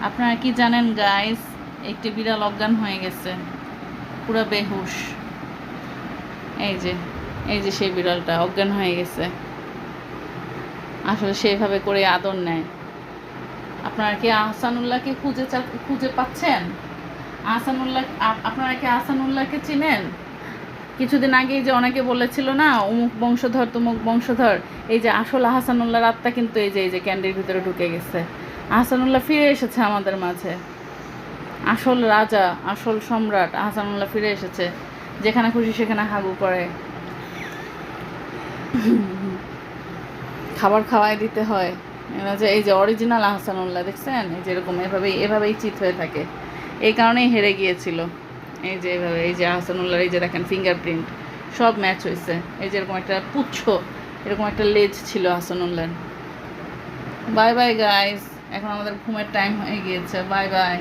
আপনারা কি জানেন গাইস, একটি বিড়াল অজ্ঞান হয়ে গেছে, পুরো বেহুশ। এই যে এই যে সেই বিড়ালটা অজ্ঞান হয়ে গেছে। আসলে সেভাবে করে আদর নেয়। আপনারা কি আহসানুল্লাহকে খুঁজে পাচ্ছেন? আপনারা কি আহসানুল্লাহকে চিনেন? কিছুদিন আগেই যে অনেকে বলেছিল না, অমুক বংশধর তমুক বংশধর, এই যে আসল আহসানুল্লাহর আত্মা কিন্তু এই যে ক্যান্ডির ভিতরে ঢুকে গেছে। আহসানুল্লাহ ফিরে এসেছে আমাদের মাঝে। আসল রাজা, আসল সম্রাট আহসানুল্লাহ ফিরে এসেছে। যেখানে খুশি সেখানে হাগু করে, খাবার খাওয়াই দিতে হয়। এরা যে এই যে অরিজিনাল আহসানুল্লাহ দেখছেন, এই যে এরকম এভাবেই চিত হয়ে থাকে। এই কারণেই হেরে গিয়েছিল। এই যে এইভাবে, এই যে আহসানুল্লাহর এই যে দেখেন ফিঙ্গারপ্রিন্ট সব ম্যাচ হয়েছে। এই যে এরকম একটা পুচ্ছ, এরকম একটা লেজ ছিল আহসানুল্লাহর। বাই বাই গাইস, এখন আমাদের ঘুমের টাইম হয়ে গিয়েছে। Bye bye.